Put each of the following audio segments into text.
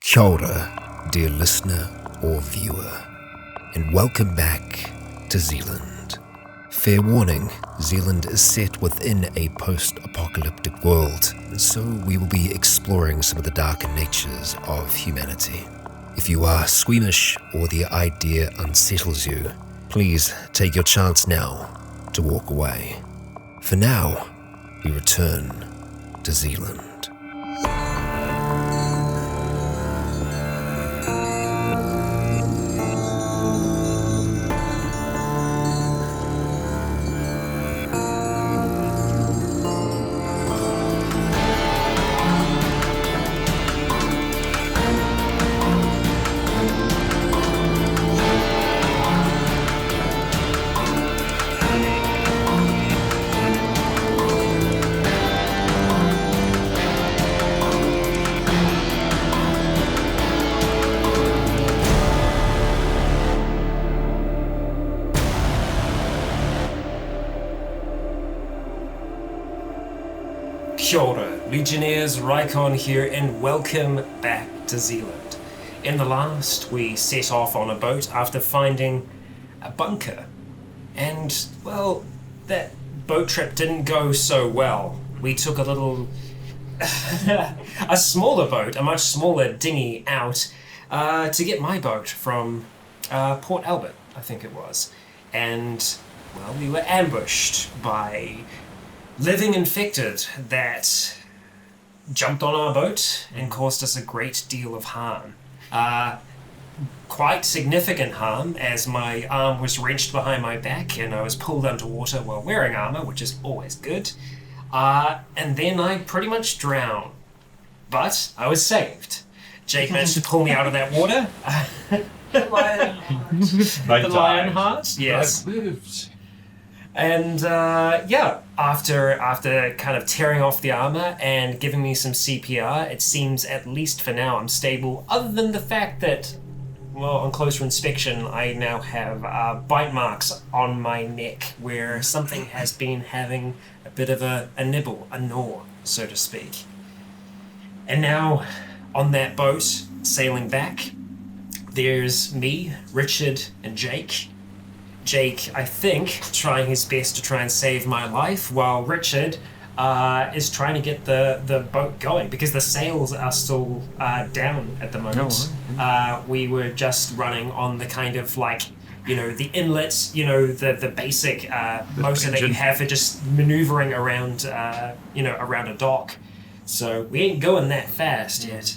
Kia ora, dear listener or viewer, and welcome back to Zealand. Fair warning, Zealand is set within a post-apocalyptic world, and so we will be exploring some of the darker natures of humanity. If you are squeamish or the idea unsettles you, please take your chance now to walk away. For now, we return to Zealand. Kia ora, Legionnaires, Rykon here, and welcome back to Zealand. In the last, we set off on a boat after finding a bunker. And, well, that boat trip didn't go so well. We took a little... a smaller boat, a much smaller dinghy out to get my boat from Port Albert, I think it was. And, well, we were ambushed by living infected that jumped on our boat and caused us a great deal of harm. Quite significant harm, as my arm was wrenched behind my back and I was pulled underwater while wearing armor, which is always good. And then I pretty much drowned. But I was saved. Jake managed to pull me out of that water. The Lionheart. The Lionheart, yes. I lived. And after kind of tearing off the armor and giving me some CPR, it seems, at least for now, I'm stable, other than the fact that, well, on closer inspection, I now have bite marks on my neck where something has been having a bit of a nibble, a gnaw, so to speak. And now, on that boat, sailing back, there's me, Richard, and Jake. Jake, I think, trying his best to try and save my life, while Richard is trying to get the boat going, because the sails are still down at the moment. We were just running on the kind of, like, the inlets, the basic motor that you have for just maneuvering around, around a dock. So we ain't going that fast yet.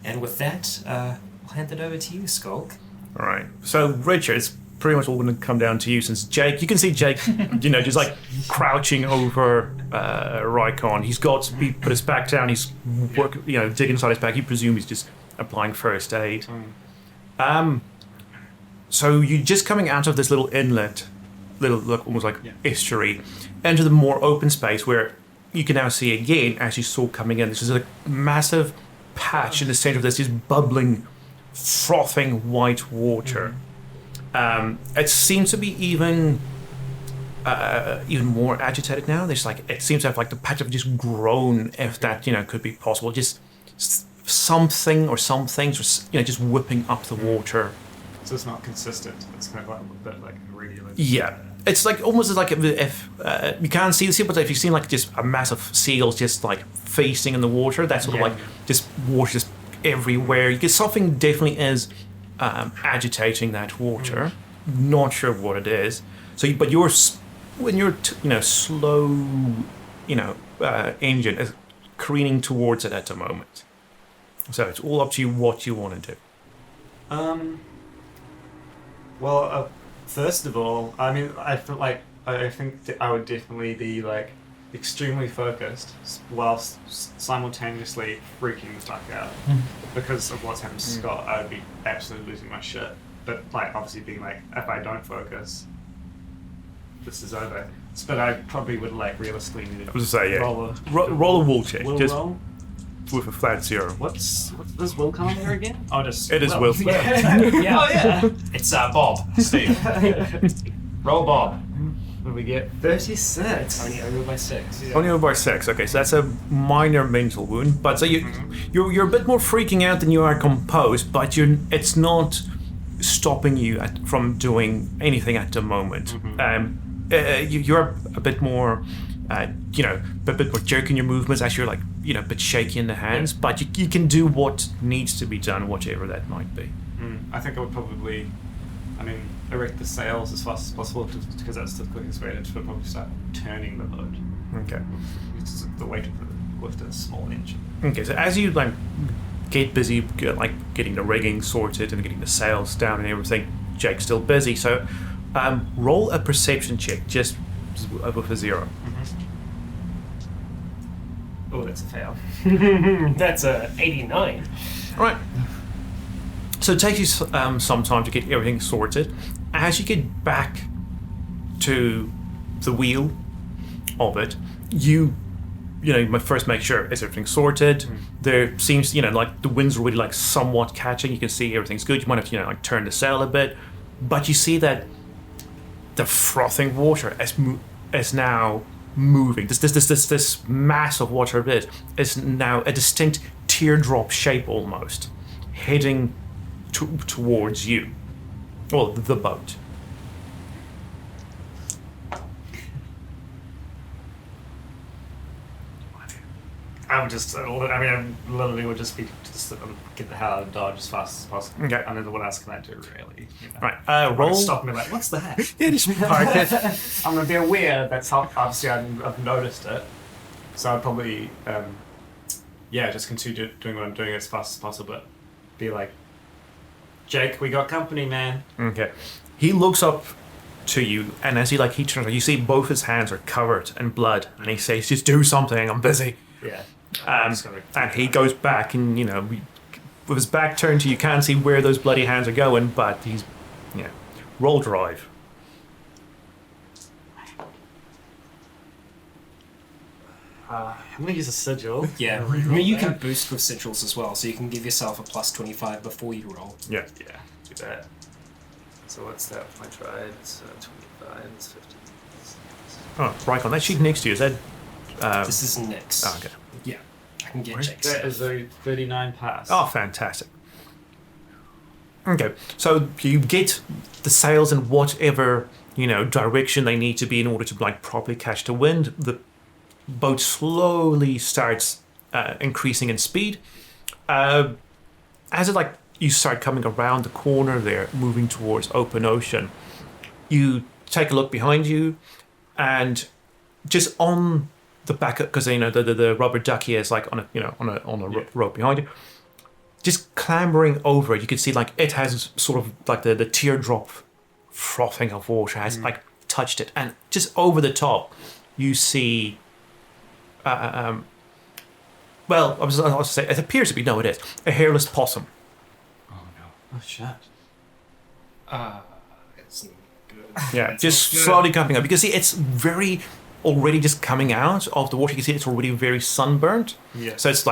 And with that, I'll hand it over to you, Skulk. All right. So, Richard, it's pretty much all going to come down to you, since Jake, you can see Jake, just like crouching over Rykon. He put his back down, he's digging inside his back. You presume he's just applying first aid. So you're just coming out of this little inlet, almost like estuary, into the more open space where you can now see again, as you saw coming in, this is a massive patch in the center of this, just bubbling, frothing white water. It seems to be even more agitated now. It seems to have the patch have just grown, if that could be possible. Just something or some things, just whipping up the water. So it's not consistent. It's kind of like a bit like irregular. Yeah, it's almost like if you can't see the seal, but if you've seen just a massive seal just facing in the water, that's sort of just water just everywhere. Because something definitely is agitating that water. Not sure what it is. So, when you're slow, engine is careening towards it at the moment. So it's all up to you what you want to do. Well, first of all, I mean, I think that I would definitely be extremely focused whilst simultaneously freaking the fuck out because of what's happened to Scott. I would be absolutely losing my shit. But obviously being if I don't focus, this is over. But I probably would realistically need to roll a will check. Just roll with a flat 0. What's does Will come in there again? It is Will. Yeah. Oh yeah. It's Bob. Steve. Roll Bob. What do we get? 36. Only over by 6. Only over by 6. Okay, so that's a minor mental wound. But so you're a bit more freaking out than you are composed, but it's not stopping you from doing anything at the moment. You're a bit more, a bit more jerky in your movements as you're like, a bit shaky in the hands. But you can do what needs to be done, whatever that might be. I think I would probably, erect the sails as fast as possible because that's the quickest way to probably start turning the boat. Okay. It's the weight of with the small engine. Okay, so as you get busy getting the rigging sorted and getting the sails down and everything, Jake's still busy. So roll a perception check just with a 0. Oh, that's a fail. That's a 89. All right. So it takes you some time to get everything sorted. As you get back to the wheel of it, you must first make sure is everything sorted. There seems, the wind's really somewhat catching. You can see everything's good. You might have turn the sail a bit, but you see that the frothing water is now moving. This mass of water is now a distinct teardrop shape almost, heading towards you. Well, the boat. I literally would just be get the hell out of Dodge as fast as possible. Okay. I don't know what else can I do, really. Right. Roll. Stop me what's that? Yeah, just park it. I'm going to be aware that's how, obviously I've noticed it. So I'd probably, just continue doing what I'm doing as fast as possible, but be like, Jake, we got company, man. Okay. He looks up to you, and as he turns, you see both his hands are covered in blood, and he says, "Just do something. I'm busy." Yeah. And he goes back, and with his back turned to you, can't see where those bloody hands are going, but he's, roll drive. I'm going to use a sigil. Yeah, you can boost with sigils as well, so you can give yourself a plus 25 before you roll. Yeah. Yeah, do that. So what's that? I tried. It's 25. It's 50. Oh, Rycon, that sheet next to you, is that... This is next. Oh, okay. Yeah, I can get Jake's. That is a 39 pass. Oh, fantastic. Okay, so you get the sails in whatever, direction they need to be in order to, properly catch the wind. The boat slowly starts increasing in speed. As it, you start coming around the corner there, moving towards open ocean, you take a look behind you, and just on the back, because the rubber ducky is on a rope behind you. Just clambering over it, you can see it has sort of the teardrop frothing of water has touched it, and just over the top, you see. I was say it appears to be it is a hairless possum. Oh no! Oh shit! It's not good. Yeah, just slowly coming up. You can see it's already just coming out of the water. You can see it's already very sunburnt. Yeah. So it's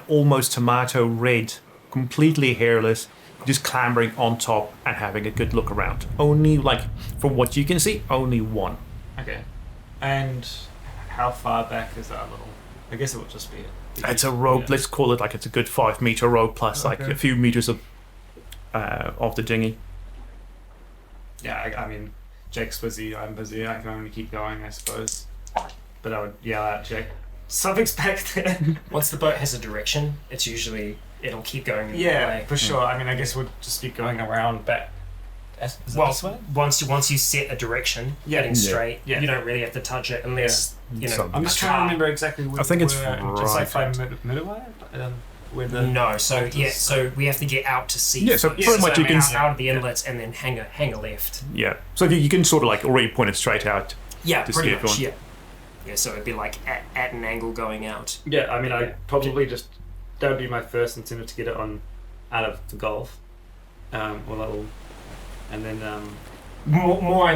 almost tomato red, completely hairless, just clambering on top and having a good look around. Only from what you can see, only one. Okay. And how far back is that little? I guess it would just be It's a rope. Let's call it it's a good 5 meter rope plus a few meters of the dinghy. Yeah, Jake's busy, I'm busy, I can only keep going, I suppose. But I would yell out, Jake, something's back there. Once the boat has a direction, it'll keep going. Yeah, for sure. I guess we'll just keep going around back. Once you set a direction, heading straight, you don't really have to touch it unless, I'm just trying to remember exactly where I think it's just by Midway? So we have to get out to sea. Yeah, so pretty much you can out of the inlets and then hang a left. Yeah, so you can sort of already point it straight out. Yeah, to pretty see much. everyone. Yeah, so it'd be at an angle going out. Yeah, I probably just that would be my first incentive to get it out of the Gulf, and then more.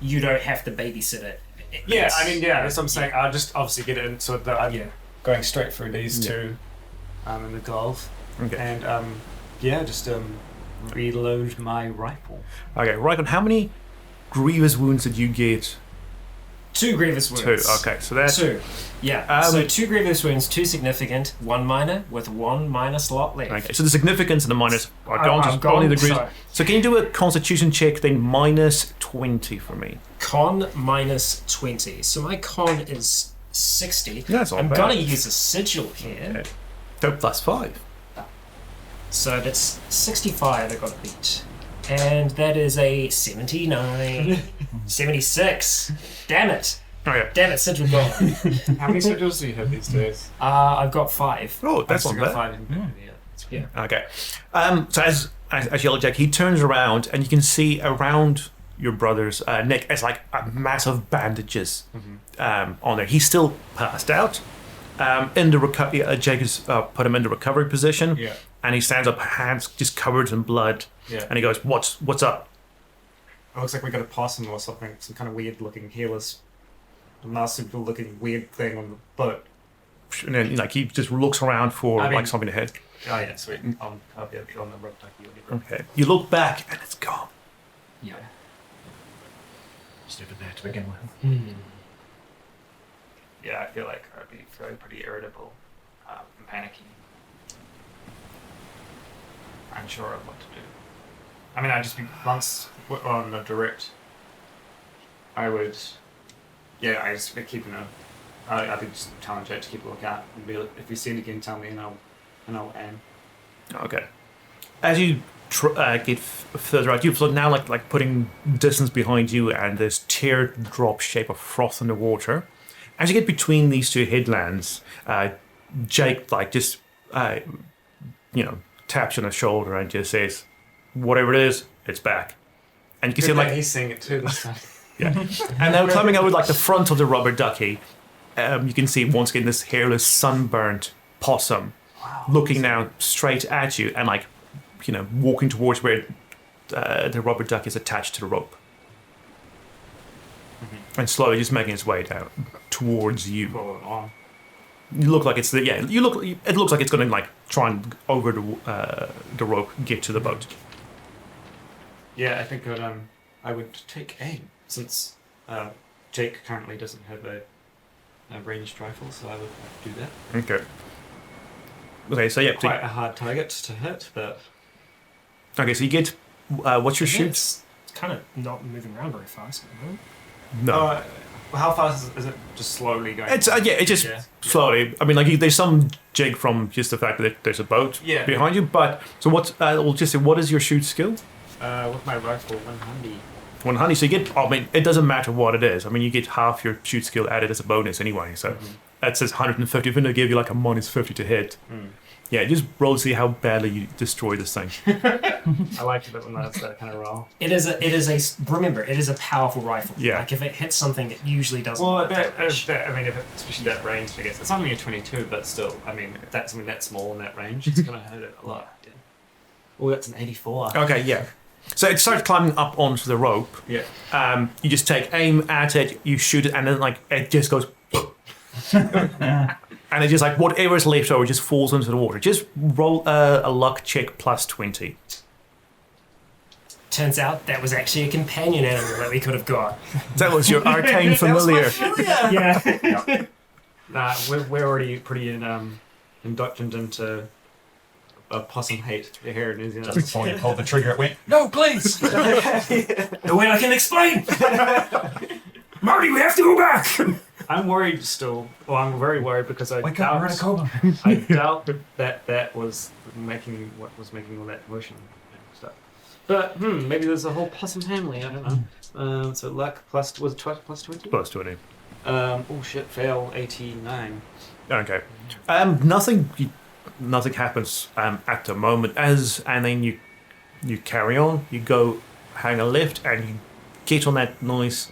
You don't have to babysit it. Yeah, that's what I'm saying. I'll just obviously get it in so that I'm going straight through these two. In the Gulf. Okay. And just reload my rifle. Okay, Rykon, how many grievous wounds did you get 2 grievous wounds. 2. Okay, so that's 2. Yeah. So 2 grievous wounds, 2 significant, 1 minor, with 1 minor slot left. okay. So the significance and the minus are gone. I've Just gone, only the grievous. so- So can you do a Constitution check? Then minus 20 for me. Con minus 20. So my con is 60. That's not I'm bad. gonna use a sigil here. Okay. So plus 5. So that's 65 I got beat. And that is a 79. 76. Damn it. Okay. Damn it, sigil gone. How many sigils do you have these days? I've got 5. Oh, that's I've not got bad. 5 in yeah. Okay. So as Yellow Jack, he turns around and you can see around your brother's neck as like a massive bandages on there. He's still passed out. In the Jake has put him in the recovery position. Yeah. And he stands up, hands just covered in blood. Yeah. And he goes, "What's up?" It looks like we got a possum or something, some kind of weird looking hairless, marsupial looking weird thing on the boat. And then like he just looks around for I mean- like something to hit. Oh yeah, sweet. I'll be on the rope ducky or whatever. Okay. You look back and it's gone. Yeah. Stupid there to begin with. Yeah, I feel like I'd be feeling pretty irritable and panicky. Unsure of what to do. I mean, I'd just be once on the direct. I would. Yeah, I just be keeping a. I'd be just telling Jake to keep a lookout and be like, if you see it again, tell me and I'll aim. Okay. As you get further out, you've now like putting distance behind you and this teardrop shape of froth in the water. As you get between these two headlands, Jake just taps you on the shoulder and just says, "Whatever it is, it's back." And you can see he's seeing it too this time. yeah. And now climbing over the front of the rubber ducky, you can see once again this hairless, sunburnt possum looking now straight at you and walking towards where the rubber duck is attached to the rope. And slowly just making its way down towards you. You look like it's it looks like it's going to try and over the rope get to the boat. Yeah, I think I would take aim since Jake currently doesn't have a ranged rifle, so I would do that. Okay. Okay, so yeah. Quite a hard target to hit, but Okay, so you get what's your shoot? It's kind of not moving around very fast. Right? No. how fast is it? Just slowly going? It's it just slowly. I mean, there's some jig from just the fact that there's a boat behind you. But so what's we'll just say, what is your shoot skill? With my rifle, 100. 100. So you get. I mean, it doesn't matter what it is. I mean, you get half your shoot skill added as a bonus anyway. So that says 150. If they give you a minus 50 to hit. Yeah, just roll to see how badly you destroy this thing. I like it when that's that kind of roll. Remember, it is a powerful rifle. Yeah. Like if it hits something, it usually doesn't. Well, work that much. Especially that range, I guess. It's only a 22, but still, I mean, that's something that small in that range, it's going to hurt it a lot. Yeah. Oh, that's an 84. Okay, yeah. So it starts climbing up onto the rope. Yeah. You just take aim at it, you shoot it, and then it just goes. And it just whatever is left over just falls into the water. Just roll a luck check plus 20. Turns out that was actually a companion animal that we could have got. That was your arcane familiar. Yeah. Nah, we're already pretty indoctrined into possum hate here in New Zealand. Just before you pulled the trigger, it went, "No, please!" The way I can explain. Marty, we have to go back. I'm worried still. Well, I'm very worried because I Wake up, we're in a coma. I doubt that was making all that motion and stuff. But maybe there's a whole possum family. I don't know. So luck plus was it plus 20? Plus 20. Oh shit! Fail 89. Okay. Nothing happens at the moment. And then you carry on. You go hang a left, and you get on that nice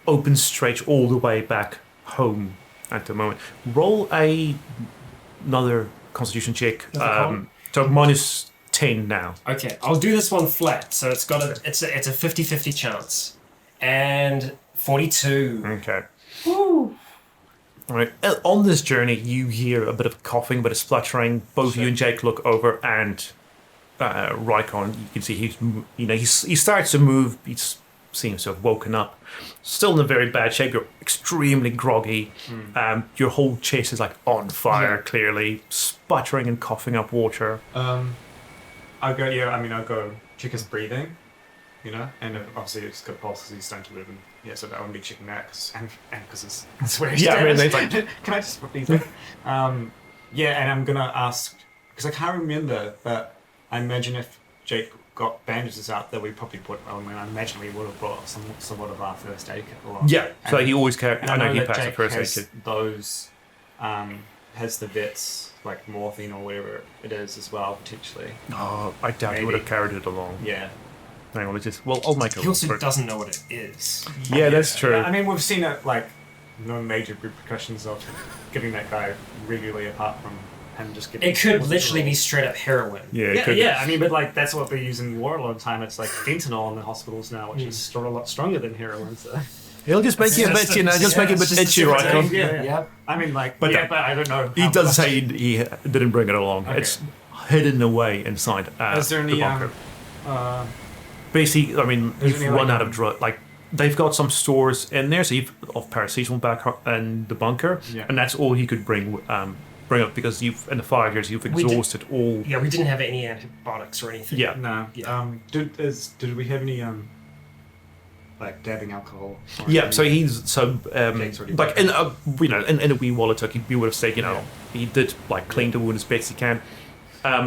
open stretch all the way back home. At the moment, roll another Constitution check. So minus 10 now. Okay, I'll do this one flat. So it's a 50-50 chance, and 42. Okay. Woo. All right. On this journey, you hear a bit of coughing, a bit of spluttering. Both you and Jake look over, and Rykon, you can see he starts to move. He's seems to have woken up. Still in a very bad shape. You're extremely groggy. Your whole chest is like on fire, clearly sputtering and coughing up water. I'll go check his breathing, and obviously it's got pulse because he's starting to live, and so I wouldn't be checking that because it's where he's dead. It's like, can I just repeat that? And I'm gonna ask because I can't remember, but I imagine if Jake got bandages out that we probably I imagine we would have brought somewhat of our first aid kit along. Yeah, so he always carried. And I know he that packs a Jake first aid has kit. those, has the vets like morphine or whatever it is as well potentially. Oh, I doubt he would have carried it along. Yeah. Hang on, I'll make it. He also doesn't know what it is. Yeah, that's true. I mean, we've seen it like no major repercussions of getting that guy regularly apart from him just getting. It could literally be straight up heroin. Yeah. I mean, but like that's what they use in war a lot of time. It's like fentanyl in the hospitals now, which is a lot stronger than heroin. So. He'll just make you a bit, just make you a bit itchy, Rykon. Yeah. I mean, but I don't know. He does say he didn't bring it along. Okay. It's hidden away inside Is there any the bunker. Basically, I mean, Is you've there any, run like, out of drug. Like, they've got some stores in there, so you've of paracetamol back in the bunker, and that's all you could bring up because in the 5 years you've exhausted all. Yeah, we didn't have any antibiotics or anything. Yeah. No. Yeah. Did we have any like dabbing alcohol? Yeah, so he's Jake's already like in a wee wallet took we would have said he did like clean the wound as best he can,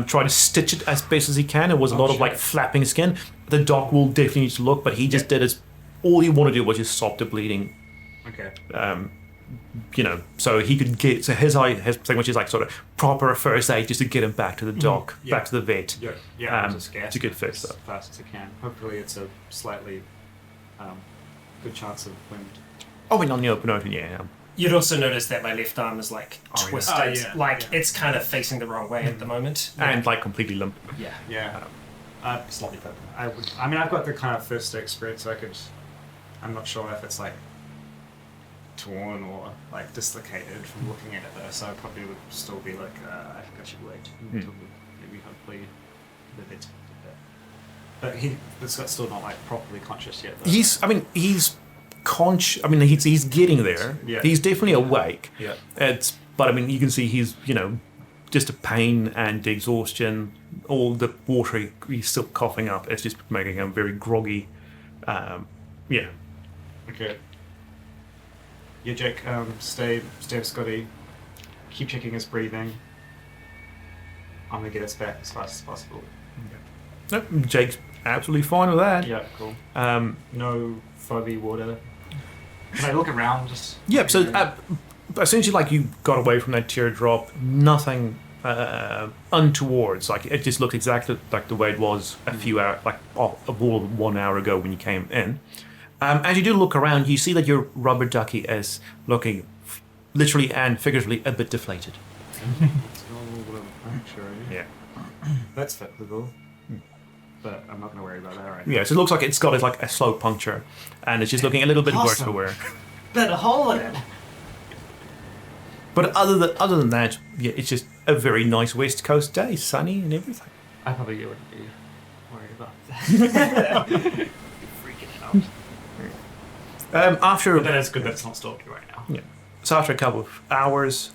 try to stitch it as best as he can. It was a lot of like flapping skin. The doc will definitely need to look, but he just did his. All he wanted to do was just stop the bleeding. Okay. So he could get his thing, which is like sort of proper first aid, just to get him back to the doc, back to the vet. Yeah. Just gas to get fixed as up. fast as I can. Hopefully, it's a slightly good chance of wind. Oh, and on the open, yeah. You'd also notice that my left arm is like twisted, it's kind of facing the wrong way at the moment, and like completely limp. Yeah. Slightly better. I've got the kind of first experience. So I'm not sure if it's like torn or like dislocated from looking at it though. So I probably would still be like, I think I should wait until maybe hopefully the vet did that. But it's still not like properly conscious yet. Though. He's conscious. I mean, he's getting there. Yeah. He's definitely awake. Yeah. But I mean, you can see he's just a pain and the exhaustion, all the water he's still coughing up. It's just making him very groggy. Okay. Yeah, Jake. Stay with Scotty. Keep checking his breathing. I'm gonna get us back as fast as possible. Nope, Jake's absolutely fine with that. Yeah, cool. No foggy water. Can I look around? Just so essentially, like you got away from that teardrop, nothing untowards. Like it just looked exactly like the way it was a few hours, like a 1 hour ago when you came in. As you do look around, you see that your rubber ducky is looking literally and figuratively a bit deflated. Yeah. That's fixable. But I'm not going to worry about that right Yeah, so it looks like it's got like a slow puncture, and it's just looking a little bit worse for wear. Bit a hole in it. But other than that, yeah, it's just a very nice West Coast day, sunny and everything. I probably wouldn't be worried about that. You're freaking out. But that is good that it's not stalking right now. Yeah. So after a couple of hours,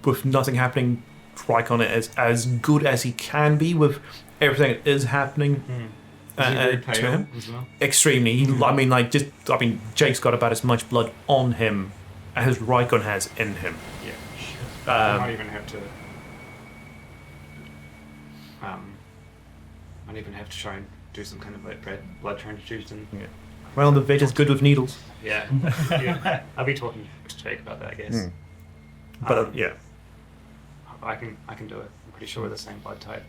with nothing happening, Rykon is as good as he can be with everything that is happening Is he to him. as well? Extremely. Jake's got about as much blood on him as Rykon has in him. Yeah. I might even have to. Might even have to try and do some kind of like blood transfusion. Yeah. Well, the vet is good with needles. Yeah. I'll be talking to Jake about that, I guess. But yeah. I can do it. I'm pretty sure we're the same blood type.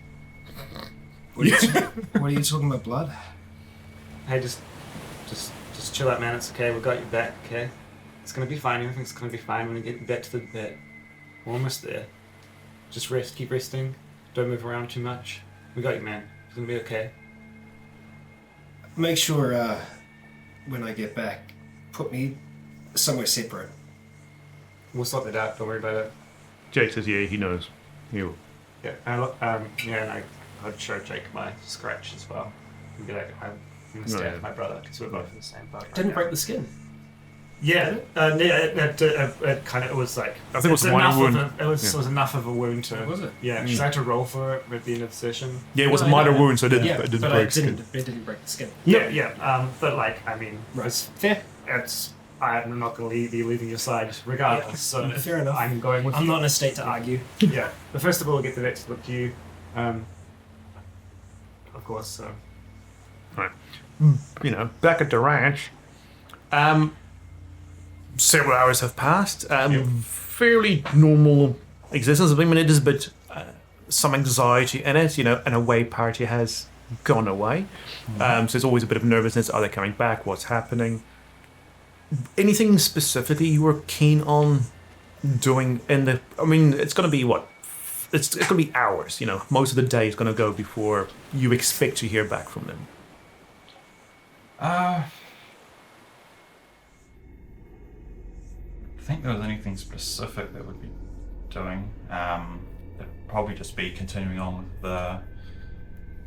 What are you talking about, blood? Hey, just chill out, man. It's okay. We got you back. Okay, it's gonna be fine. Everything's gonna be fine. We're gonna get you back to the vet. We're almost there. Just rest. Keep resting. Don't move around too much. We got you, man. It's gonna be okay. Make sure when I get back, put me somewhere separate. We'll sort that out. Don't worry about it. Jake says, yeah, he knows. He will. Yeah. And I'd show Jake my scratch as well. And be like, instead of my brother, because we're both in the same boat. Didn't break the skin. Yeah, it kind of, it was like, I think it was a minor wound. It was enough of a wound to. Was it? Yeah, because I had to roll for it at the end of the session. Yeah, it was a minor wound, so it Yeah, didn't but break it skin. didn't break the skin. Yeah. But like, I mean, Right. it's fair. I'm not going to be leaving your side regardless. Yeah. So Fair enough. I'm going with I'm you. not in a state to argue. Yeah. But first of all, we'll get the vet to look to you. Of course. So. Right. Back at the ranch, several hours have passed. Fairly normal existence. I mean, it is a bit some anxiety in it. An away party has gone away, so there's always a bit of nervousness. Are they coming back? What's happening? Anything specifically you were keen on doing in the? I mean, it's going to be what? It's going to be hours. Most of the day is going to go before you expect to hear back from them. I think there was anything specific that we'd be doing. It'd probably just be continuing on with the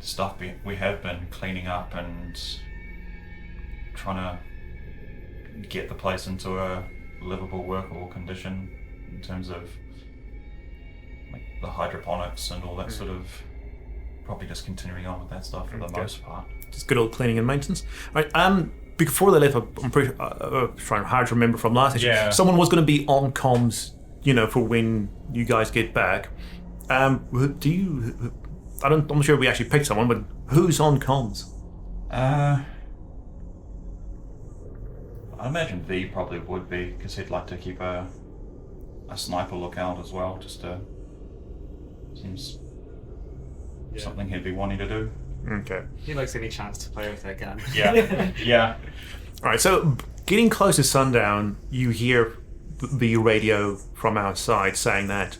stuff we have been cleaning up and trying to get the place into a livable, workable condition in terms of like the hydroponics and all that sort of. Probably just continuing on with that stuff for the most part. Just good old cleaning and maintenance. Right. Before they left, I'm pretty trying hard to remember from last session. Yeah. Someone was going to be on comms, for when you guys get back. Do you? I'm not sure if we actually picked someone, but who's on comms? I imagine V probably would be, because he'd like to keep a sniper lookout as well. Seems something he'd be wanting to do. Okay. He likes any chance to play with that gun. Yeah. Yeah. All right. So getting close to sundown, you hear the radio from outside saying that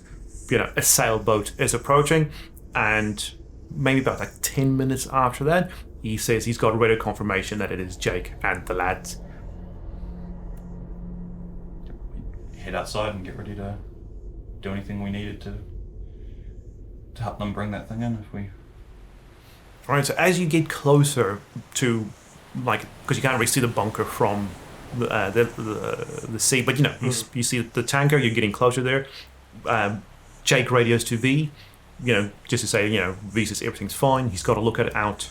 a sailboat is approaching, and maybe about 10 minutes after that, he says he's got radio confirmation that it is Jake and the lads. Head outside and get ready to do anything we needed to help them bring that thing in if we. All right. So as you get closer to, because you can't really see the bunker from the sea, but you see the tanker. You're getting closer there. Jake radios to V, just to say, V says everything's fine. He's got to look at it out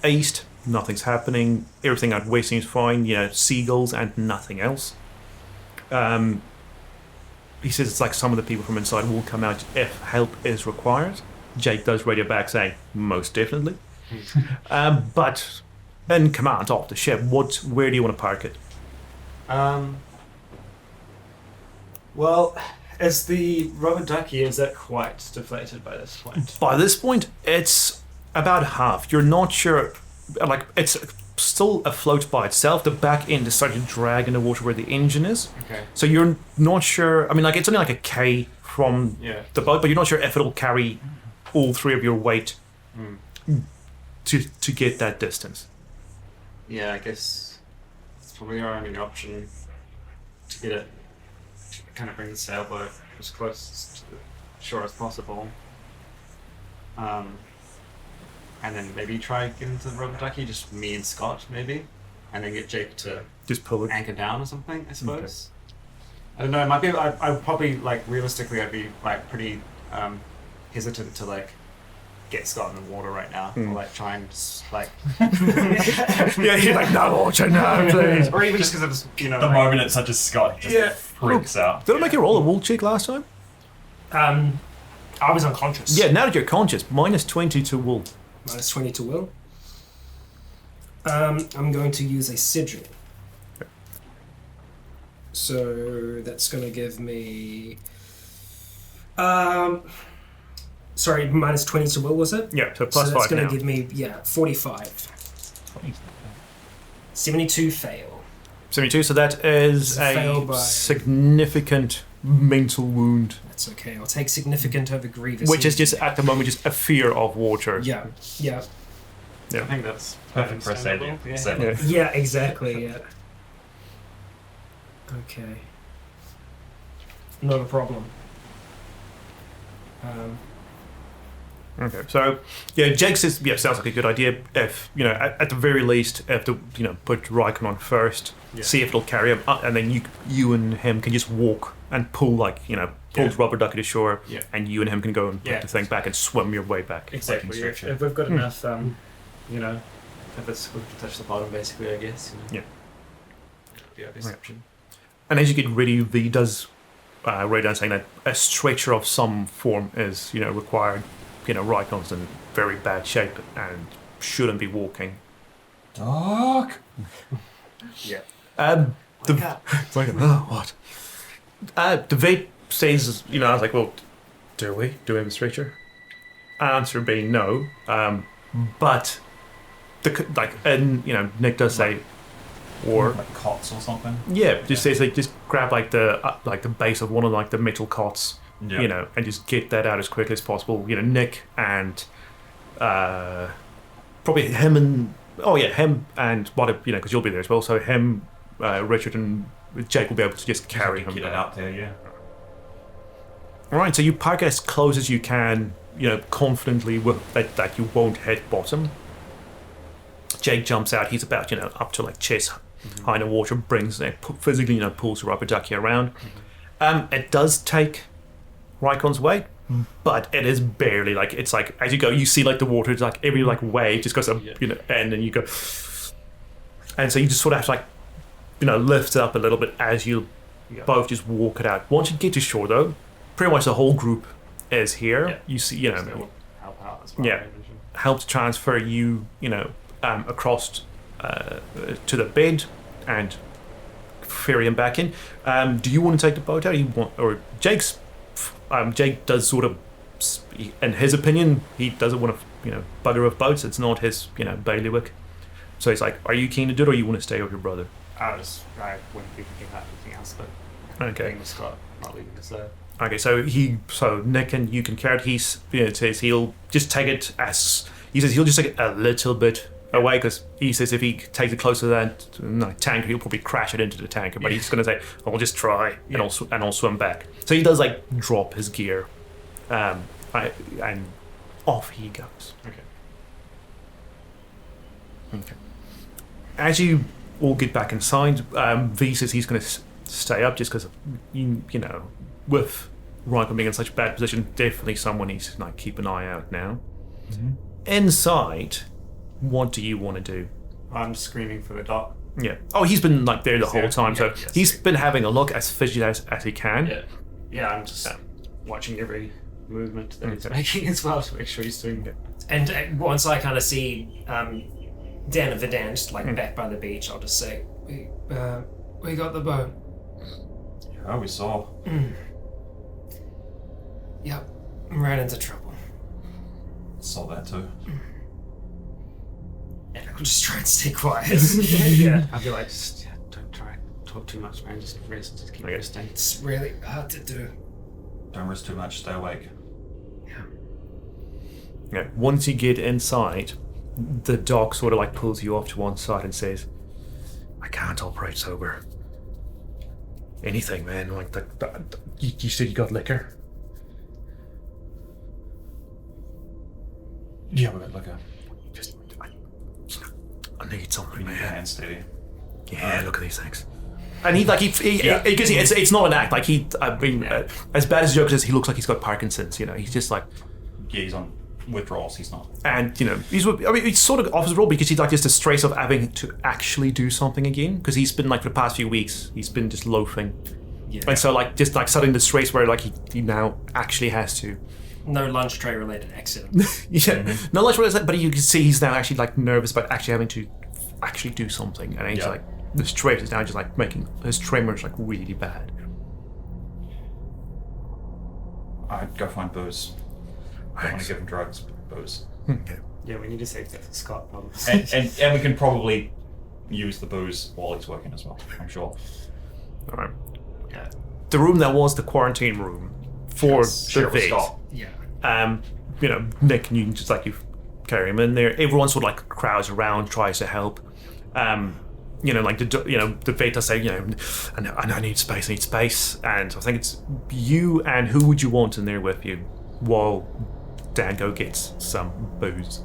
east. Nothing's happening. Everything out west seems fine. Seagulls and nothing else. He says it's like some of the people from inside will come out if help is required. Jake does radio back saying, most definitely. But in command of the ship, where do you want to park it? Well, is the rubber ducky, is that quite deflated by this point? By this point, it's about half. You're not sure, it's still afloat by itself. The back end is starting to drag in the water where the engine is. Okay. So you're not sure, it's only like a K from the boat, but you're not sure if it'll carry all three of your weight to get that distance. Yeah, I guess it's probably our only option to get it, to kind of bring the sailboat as close to the shore as possible. And then maybe try get into the rubber ducky, just me and Scott maybe, and then get Jake to just pull it, anchor down or something, I suppose. Okay. I don't know, it might be, I would probably, realistically, I'd be, pretty hesitant to, get Scott in the water right now, or, try and, yeah, you're like, no water, no, please. Or even just because it's, the moment it's such as Scott just freaks out. Did I make you roll a wool check last time? I was unconscious. Yeah, now that you're conscious, -20 to wool. -20 to will. I'm going to use a sigil. Okay. So that's going to give me... sorry, -20 to will, was it? Yeah, so plus so that's 5 going now. to give me, 45. 72 fail. 72, so that is Fail a by- significant mental wound. That's okay. I'll take significant over grievous. Which is just, at the moment, just a fear of water. Yeah. I think that's Perfect for a understandable. saving. Yeah. Yeah, exactly, yeah. Okay. Not a problem. Okay, so yeah, Jake says sounds like a good idea. If at the very least, if the put Rykon on first, see if it'll carry him, and then you and him can just walk and pull pull the rubber ducky to shore, and you and him can go and put the thing back and swim your way back. Exactly. If we've got enough, if it's we can touch the bottom, basically, I guess. Yeah. Be our best option. And as you get ready, V does write down saying that a stretcher of some form is required. Rycon's in very bad shape and shouldn't be walking. Doc. Yeah. What? The vet says, I was like, well, do we have a stretcher? Answer being no. But Nick does say, or like cots or something. Yeah, just says just grab the base of one of the metal cots, and just get that out as quickly as possible. Nick and probably him and because you'll be there as well. So him, Richard and Jake will be able to just carry him. Get it out there, yeah. All right, so you park as close as you can, confidently that you won't hit bottom. Jake jumps out. He's about up to chest high in the water. Brings physically pulls the rubber ducky around. It does take Rykon's weight, but it is barely it's as you go, you see the water, it's every wave just goes up, and then you go, and so you just sort of have to lift it up a little bit as you both just walk it out. Once you get to shore, though, pretty much the whole group is here. Yeah. You see, Help out as well. Yeah, helps transfer you, across to the bed and ferry him back in. Do you want to take the boat out? Or Jake's? Jake does sort of, in his opinion, he doesn't want to, bugger with boats. It's not his, bailiwick. So he's like, "Are you keen to do it, or you want to stay with your brother?" I wouldn't be thinking about anything else, but Okay. being with Scott, not leaving us there. Okay, so Nick and you can carry it. Says he'll just take it he'll just take it a little bit away, because he says if he takes it closer to that tanker, he'll probably crash it into the tanker. But he's going to say, "I'll just try and I'll swim back." So he does drop his gear, and off he goes. Okay. As you all get back inside, V says he's going to stay up just because with Rykon being in such a bad position, definitely someone needs to keep an eye out now. Mm-hmm. Inside, what do you want to do? I'm screaming for the doc. Yeah. Oh, he's been there the whole time, so he's been having a look as fidgety as he can. Yeah. Yeah, I'm just watching every movement that he's making as well to make sure he's doing it. And once I kind of see Dan and Vidan just back by the beach, I'll just say, we got the boat. Yeah, we saw. Yep, I'm right into trouble. Saw that too. And I'll just try and stay quiet. Yeah. I'll be like, just don't try talk too much, man. Just rest, just keep resting. It's really hard to do. Don't rest too much, stay awake. Yeah. Once you get inside, the doc sort of pulls you off to one side and says, "I can't operate sober. Anything, man. You said you got liquor." Yeah, we got liquor. Just, I need something, man. Hand steady. Yeah, look at these things. And it's not an act. As bad as the joke is, he looks like he's got Parkinson's. He's just Yeah, he's on withdrawals. He's not. And he's sort of off his role because he's just the stress of having to actually do something again. Because he's been for the past few weeks, he's been just loafing. Yeah. And so suddenly the stress where he now actually has to. No lunch tray related accident. No lunch tray related, but you can see he's now actually nervous about actually having to actually do something, and he's the stress is now just making his tremors really bad. I'd go find booze. I don't want to give him drugs, but booze. Okay. Yeah, we need to save that for Scott, probably. and we can probably use the booze while he's working as well, I'm sure. All right. Yeah. The room that was the quarantine room for the vet. Yeah. Nick and you can just you carry him in there. Everyone sort of crowds around, tries to help. The vet does say, I need space, and I think it's you and who would you want in there with you while Dan go gets some booze.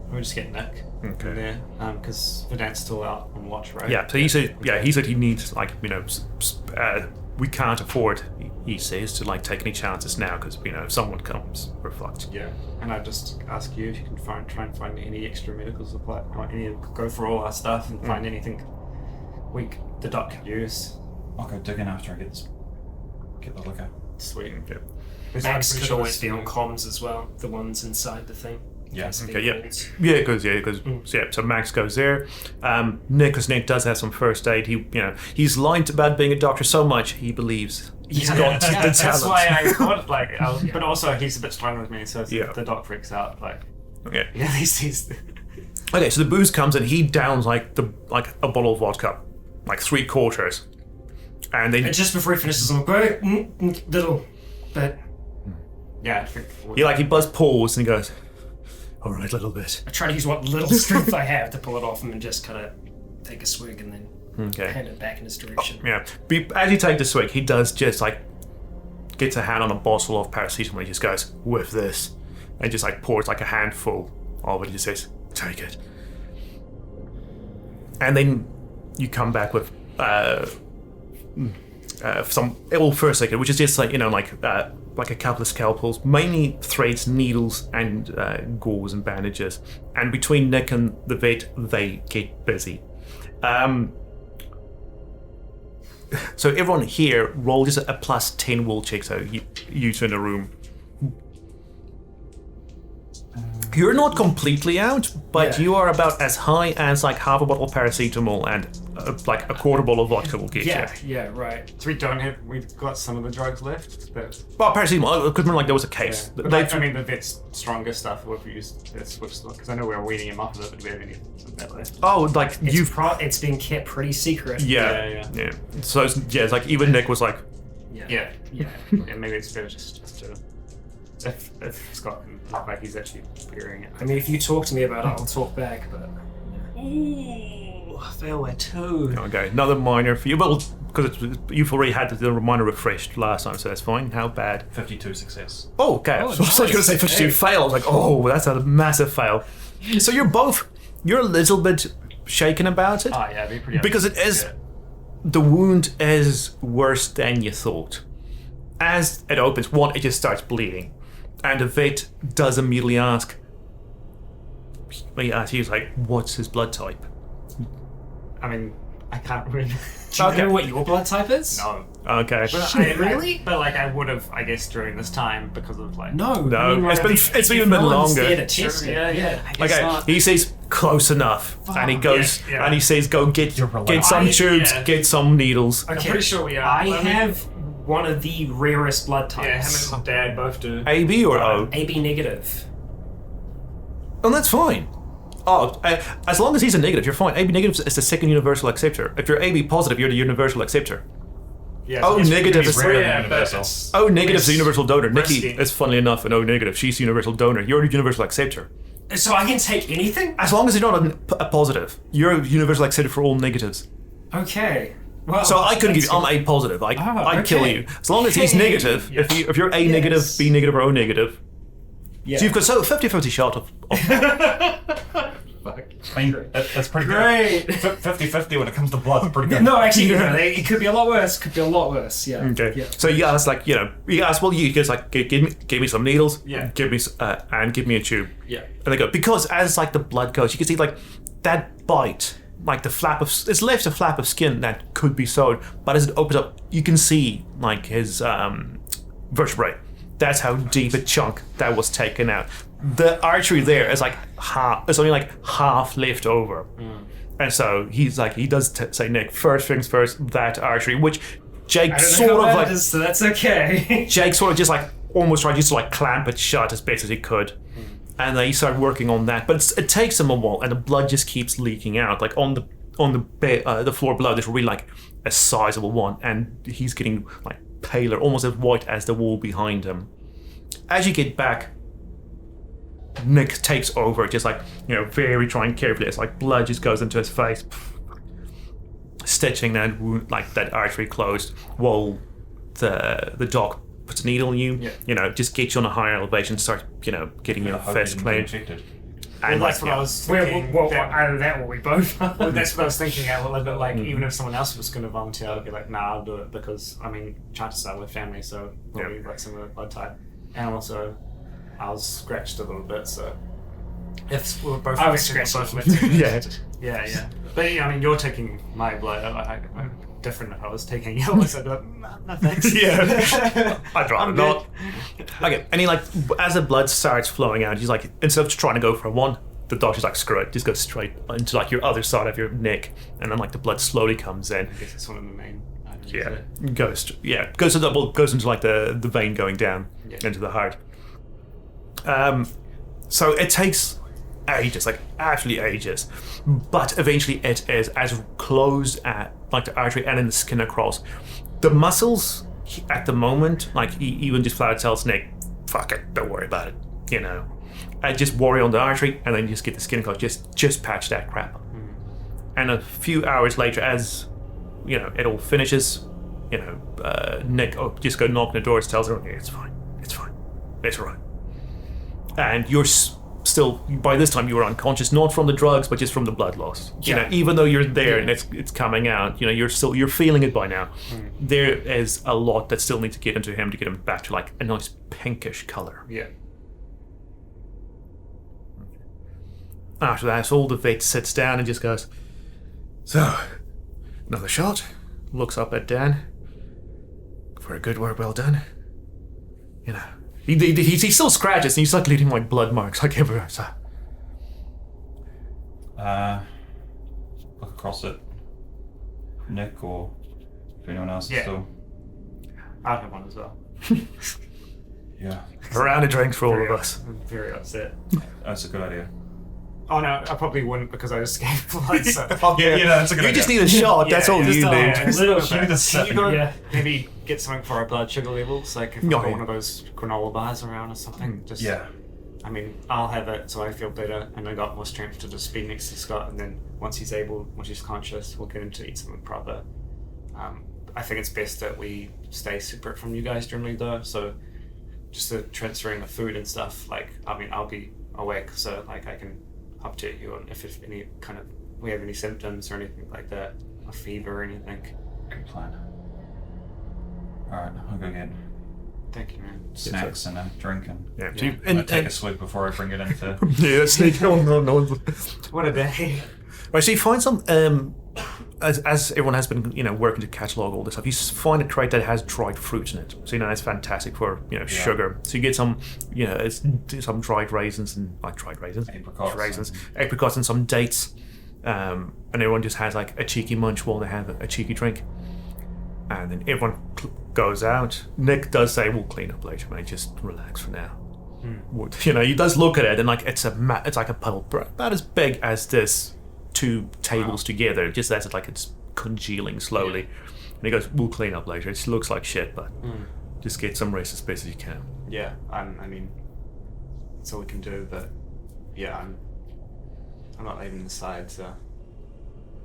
We'll just get Nick in there, because Verdant's still out on watch, right? Yeah, so he said he needs, like, we can't afford, he says, to like take any chances now, because if someone comes, we're fucked. Yeah, and I just ask you if you can try and find any extra medical supply, go for all our stuff and find anything the doc could use. I'll go digging after I get the liquor. Sweet. Yeah. Max could always be on comms as well, the ones inside the thing. Yes. Okay, so Max goes there. Nick does have some first aid. He's lied about being a doctor so much he believes he's got the talent. That's why I thought, but also he's a bit stronger with me, so the doc freaks out. Okay. Yeah, he sees. Okay, so the booze comes and he downs like a bottle of vodka, like 3/4, and then just before he finishes, I'm like, little bit. Yeah, he buzz pause and he goes, "All right, little bit." I try to use what little strength I have to pull it off him and just kind of take a swig and then hand it back in his direction. Yeah. As you take the swig, he does just gets a hand on a bottle of paracetamol. He just goes, "With this," and just pours a handful of it. He just says, "Take it." And then you come back with some first aid, which is just like a couple of scalpels, mainly threads, needles, and gauze and bandages. And between Nick and the vet, they get busy. So everyone here, roll just a +10 will check, so you two in the room. You're not completely out, but you are about as high as half a bottle of paracetamol and a quarter bottle of vodka will get you. Yeah, right. So we've got some of the drugs left. Well, paracetamol, because remember, there was a case. Yeah. The vet's stronger stuff we've used, because I know we're weaning him off of it, but do we have any of that left? Oh, it's been kept pretty secret. Yeah. So it's even Nick was like, yeah, maybe it's better just to, if Scott can look like he's actually hearing it. I mean, if you talk to me about it, I'll talk back, but... Ooh, fail at 2. Okay, another minor for you. Well, because you've already had the minor refreshed last time, so that's fine. How bad? 52 success. Oh, okay. Oh, So I was going to say 52 fail. I was like, oh, that's a massive fail. So you're a little bit shaken about it. Oh, yeah, it'd be pretty because it is... The wound is worse than you thought. As it opens, it just starts bleeding. And the vet does immediately ask, he's like, what's his blood type? I mean, I can't really... Do you know what your blood type is? No. Okay. But Really? But I would have, I guess, during this time because of No. No, I mean, it's been a bit longer. There to test it. Yeah. Okay, he says close enough, and he goes and he says, "Go get some tubes, get some needles." Okay, I'm pretty sure we are. I have one of the rarest blood types. Yeah, him and Dad both do. AB or O? AB negative. Oh, that's fine. Oh, as long as he's a negative, you're fine. AB negative is the second universal acceptor. If you're AB positive, you're the universal acceptor. Yeah, O negative is rare than universal. O negative is the universal donor. Nikki risky. is, funnily enough, an O negative. She's the universal donor. You're the universal acceptor. So I can take anything? As long as you're not a positive, you're a universal acceptor for all negatives. Okay. Well, So I couldn't give you. I'm A positive. I'd kill okay. you as long as he's negative. If you're A negative, B negative, or O negative. Yeah. So you've got 50-50 shot of I mean, that's pretty Great. good. 50-50 when it comes to blood. Pretty good. No, actually, it could be a lot worse. Yeah. Okay. Yeah. So you ask, he asks, well, you guys give me some needles. Yeah. Give me and give me a tube. Yeah. And they go, because as the blood goes, you can see that bite, the flap of it's left a flap of skin that could be sewed, but as it opens up, you can see his vertebrae. That's how deep a chunk that was taken out. The artery there is half. It's only half left over, and so he's he does say, Nick, first things first, that artery, which Jake I don't sort know of how bad it is, so that's okay. Jake sort of just almost tried just to clamp it shut as best as he could, and then he started working on that. But it takes him a while, and the blood just keeps leaking out. On the floor below, there's really a sizable one, and he's getting paler, almost as white as the wall behind him. As you get back, Nick takes over, just very trying carefully. It's blood just goes into his face, stitching that wound, that artery closed, while the doc puts a needle in you, Yeah. just get you on a higher elevation, start, getting your I hope fist you didn't get cleaned. infected. Well, that's what I was Well, thinking. out of that, we both. Well, that's what I was thinking. A little bit like, even if someone else was going to volunteer, I'd be like, nah, I'll do it because chances are we're family, so probably like similar blood type, and also I was scratched a little bit, so if we were both, I was infected, we're scratched. both yeah. But you're taking my blood. I'm different if I was taking yours. I'd be like, no thanks. Yeah. I'd rather I'm not. Okay, and he as the blood starts flowing out, he's like, instead of trying to go for one, the doctor's like, screw it, just go straight into your other side of your neck, and then the blood slowly comes in. I guess it's one of the main items. Goes into the vein going down into the heart. So it takes ages, absolutely ages, but eventually it is as close at the artery and in the skin across. The muscles at the moment, he even just flat out tells Nick, fuck it, don't worry about it, I just worry on the artery and then just get the skin close, just patch that crap up. And a few hours later, as it all finishes, Nick just go knock on the door, tells her, it's fine, it's all right. And you're still, by this time you were unconscious, not from the drugs, but just from the blood loss. Even though you're there and it's coming out, you're feeling it by now. There is a lot that still needs to get into him to get him back to a nice pinkish color. Yeah. After that, all the vet sits down and just goes, so, another shot. Looks up at Dan. For a good work, well done. He still scratches and he's leaving blood marks everywhere. So. Look across at Nick or if anyone else is still. I'd have one as well. Yeah. A round of drinks for all of us. I'm very upset. That's a good idea. Oh no, I probably wouldn't because I just gave blood. So. That's a good idea. You just need a shot, that's all you need. A little bit. Can you go maybe get something for our blood sugar levels? If we've got one of those granola bars around or something. I'll have it so I feel better and I got more strength to just be next to Scott, and then once he's conscious, we'll get him to eat something proper. I think it's best that we stay separate from you guys generally though, so just the transferring the food and stuff, I'll be awake so I can update you on if we have any symptoms or anything like that, a fever or anything. Good plan. Alright, I'll go get Thank you, man. snacks and a drink and And take a swig before I bring it into. sneak on. What a day. Right, so you find some, as everyone has been, working to catalogue all this stuff, you find a crate that has dried fruit in it. So, that's fantastic for, sugar. So you get some, it's some dried raisins and, apricots and some dates. And everyone just has, a cheeky munch while they have a cheeky drink. And then everyone goes out. Nick does say, we'll clean up later, mate, just relax for now. He does look at it and, it's like a puddle about as big as this. 2 tables together, just as it's congealing slowly. And he goes, we'll clean up later. It looks like shit, but just get some rest as best as you can. Yeah, that's all we can do, but I'm not leaving the side, so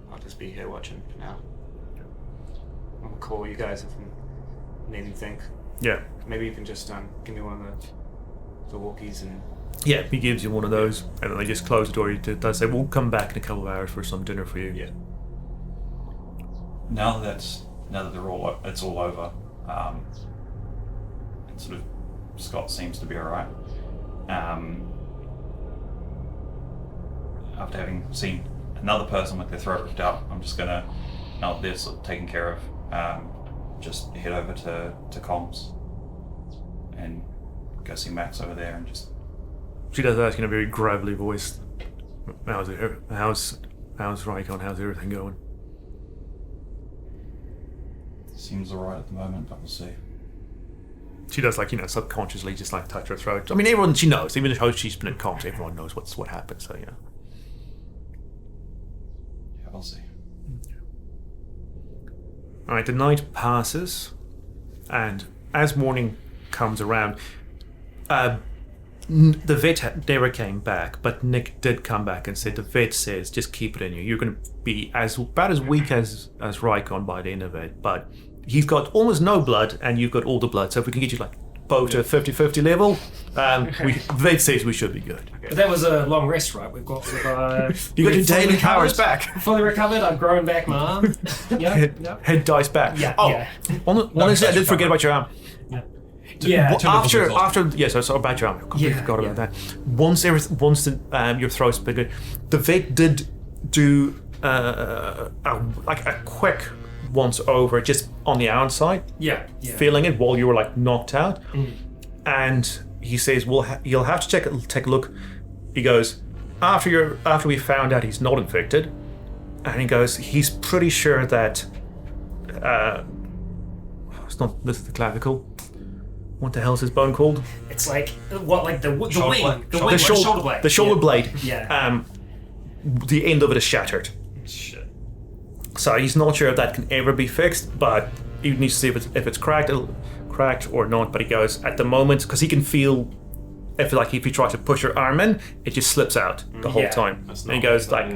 I'll just be here watching for now. I'll call you guys if I need anything. Yeah. Maybe you can just give me one of the walkies and... Yeah, he gives you one of those, and then they just close the door. He does say, we'll come back in a couple of hours for some dinner for you. Yeah. Now that it's all over, and sort of Scott seems to be alright. After having seen another person with their throat ripped out, I'm just gonna, now that they're sort of taken care of, just head over to comms and go see Max over there and just. She does ask in a very gravelly voice, how's Rycon, how's everything going? Seems alright at the moment, but we'll see. She does subconsciously just touch her throat. I mean, everyone, she knows, even though she's been in comms, everyone knows what happened, so Yeah, we'll see. Alright, the night passes, and as morning comes around, the vet never came back, but Nick did come back and said the vet says just keep it in you. You're going to be about as weak as Rykon by the end of it, but he's got almost no blood, and you've got all the blood. So if we can get you like both to a 50-50 level, they'd say we should be good. But that was a long rest, right? We've got You got your daily powers back. Fully recovered. I've grown back my arm. Head dice back. Yeah. Oh, Yeah. honestly, I did forget about your arm. Yeah. After yes, I saw about your arm. I completely forgot about that. Once your throat's bigger, the vet did do a quick once over just on the outside, feeling it while you were like knocked out, and he says, "Well, you'll have to take a look." He goes, after we found out he's not infected, and he goes, he's pretty sure that it's not. This is the clavicle. What the hell is his bone called? It's like what, like the wing, the shoulder blade. The shoulder blade. Yeah. The end of it is shattered. Shit. So he's not sure if that can ever be fixed, but he needs to see if it's cracked or not. But he goes at the moment because he can feel if you try to push your arm in, it just slips out the whole time. And he goes like.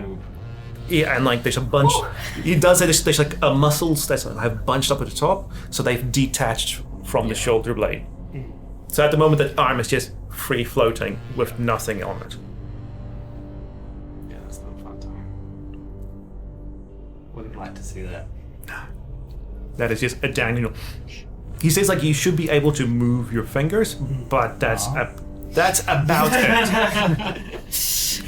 Yeah, and like there's a bunch. He does say there's like muscles that have bunched up at the top, so they've detached from the shoulder blade. So at the moment, that arm is just free floating with nothing on it. Yeah, that's not a fun time. Wouldn't like to see that. That is just a dangling. He says like you should be able to move your fingers, but that's about it.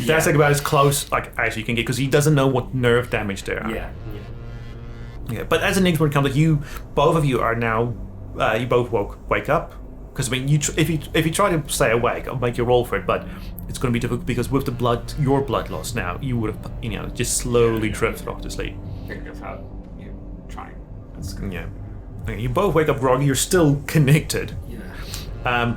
That's like about as close like as you can get because he doesn't know what nerve damage there are. Yeah. But as an introvert comes, like both of you are now. You both wake up because I mean, if you try to stay awake, I'll make you roll for it. But it's going to be difficult because with your blood loss now, you would have just slowly drifted off to sleep. Think of how trying. That's good. Yeah. Okay, you both wake up groggy. You're still connected. Yeah.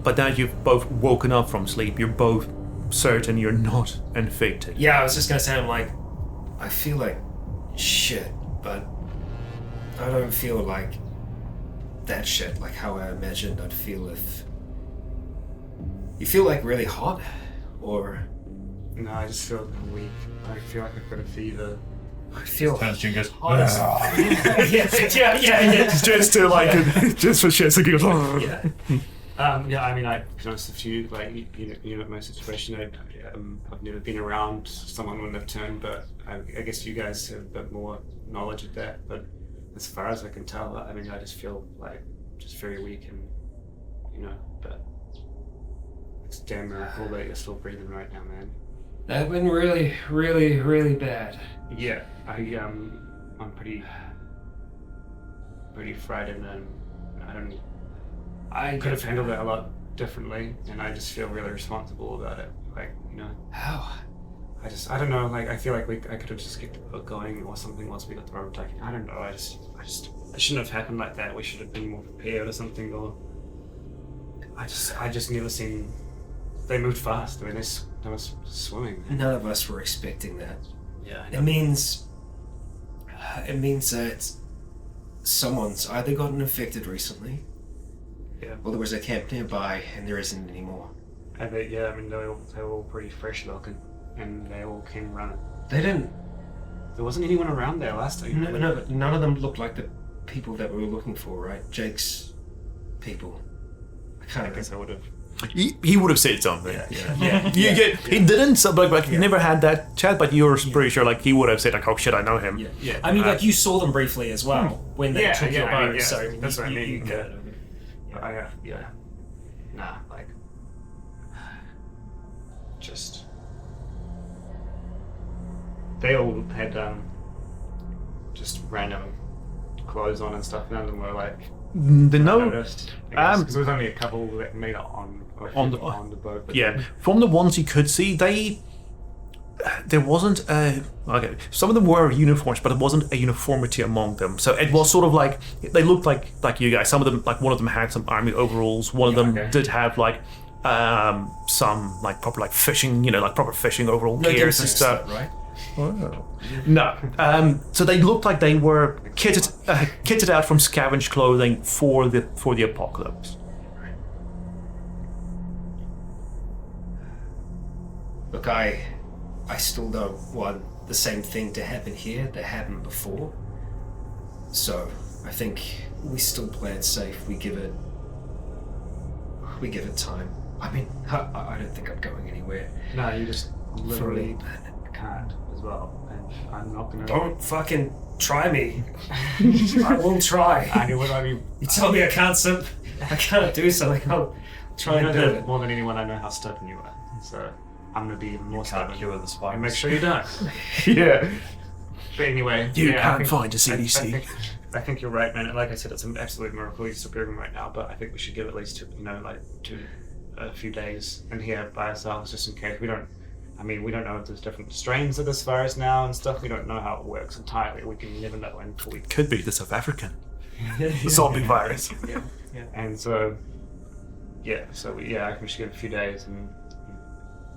But now you've both woken up from sleep. You're both certain you're not infected. Yeah, I was just gonna say, I'm like, I feel like shit, but I don't feel like that shit, like how I imagined I'd feel if... You feel like really hot? Or... No, I just feel weak. I feel like I've got a fever. I feel... Transfusion goes, yeah. Just to like, just for shits and giggles. Yeah, I mean, to be honest with you, like, you know my situation, I've never been around someone when they've turned, but I guess you guys have a bit more knowledge of that, but as far as I can tell, I mean, I just feel like just very weak and, but it's a damn miracle that you're still breathing right now, man. That's been really, really, really bad. Yeah, I'm pretty frightened and I could have handled it a lot differently, and I just feel really responsible about it. Like, How? I don't know. Like, I feel like I could have just kept the book going or something once we got the road taken. I don't know. I shouldn't have happened like that. We should have been more prepared or something. Or I just never seen. They moved fast. I mean, they were swimming. None of us were expecting that. Yeah. It means that someone's either gotten infected recently. Yeah. Well, there was a camp nearby, and there isn't anymore. I bet, yeah, I mean, they were all pretty fresh looking, and they all came running. They didn't... There wasn't anyone around there last time. No, but none of them looked like the people that we were looking for, right? Jake's people. I guess I would have. He would have said something. Yeah. He didn't, so, like he never had that chat, but you were pretty sure like he would have said like, oh shit, I know him. Yeah. I mean, like you saw them briefly as well when they took your boat, I mean, so that's what I mean. You could. Nah, like, just they all had just random clothes on and stuff. None of them were like noticed. Because there was only a couple that made it on the boat. But from the ones you could see, there wasn't some of them were uniforms, but it wasn't a uniformity among them. So it was sort of like they looked like you guys. Some of them, like one of them had some army overalls. One of them did have like some like proper like fishing, like proper fishing overall gears and stuff. Right? Oh. No. So they looked like they were kitted out from scavenged clothing for the apocalypse. Look, I still don't want the same thing to happen here that happened before. So I think we still play it safe. We give it time. I mean, I don't think I'm going anywhere. No, you just literally For a little can't as well, and I'm not gonna. Don't fucking try me. I will try. I know what I mean. You tell me I can't do something. I'll try and do it. More than anyone, I know how stubborn you are. So I'm gonna be even more Can't stubborn. cure the spikes. And make sure you don't. Yeah. But anyway, You yeah, can't I think- find a CDC. I think you're right, man. Like I said, it's an absolute miracle he's still breathing right now. But I think we should give at least a few days in here by ourselves, just in case we don't. I mean, we don't know if there's different strains of this virus now and stuff. We don't know how it works entirely. We can never know until we. Could be the South African. The zombie virus. Yeah. And so, I think we should give it a few days and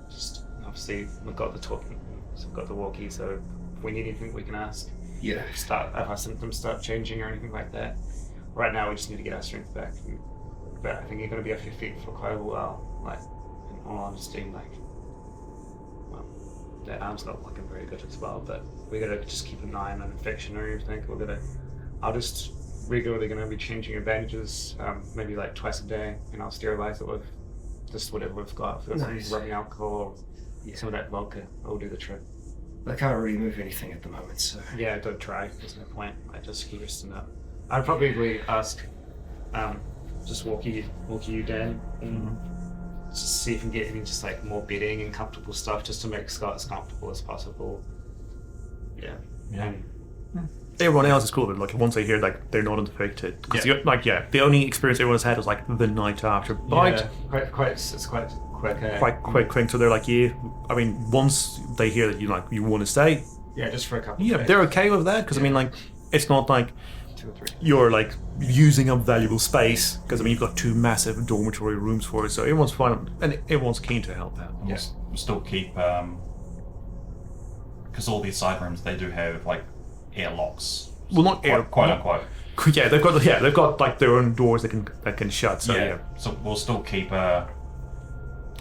just obviously we've got the walkie, so if we need anything we can ask. Yeah. If our symptoms start changing or anything like that. Right now we just need to get our strength back. But I think you're going to be off your feet for quite a while. Like, in all honesty, that arm's not looking very good as well. But we got to just keep an eye on infection or anything. I'll just regularly going to be changing your bandages, maybe like twice a day, and I'll sterilize it with just whatever we've got. If there's some rubbing alcohol or some of that vodka, it'll do the trick. I can't remove anything at the moment, so. Yeah, don't try. There's no point. I just keep resting up. I'd probably ask, just walk you down and just see if you can get any just like more bedding and comfortable stuff, just to make Scott as comfortable as possible. Yeah. Yeah. Everyone else is cool, but like once they hear like they're not infected, because the only experience everyone's had was like the night after bite. Yeah, it's quite quick. Quite quick, so they're like, I mean, once they hear that you want to stay, just for a couple. yeah, of days. they're okay with that, because I mean, like, it's not like 2 or 3. you're like using up valuable space, because I mean, you've got 2 massive dormitory rooms for it, so everyone's fine and everyone's keen to help out. And we'll still keep, because all these side rooms, they do have like airlocks. Well, not air, quite unquote. Yeah, they've got like their own doors that can shut. So yeah, So we'll still keep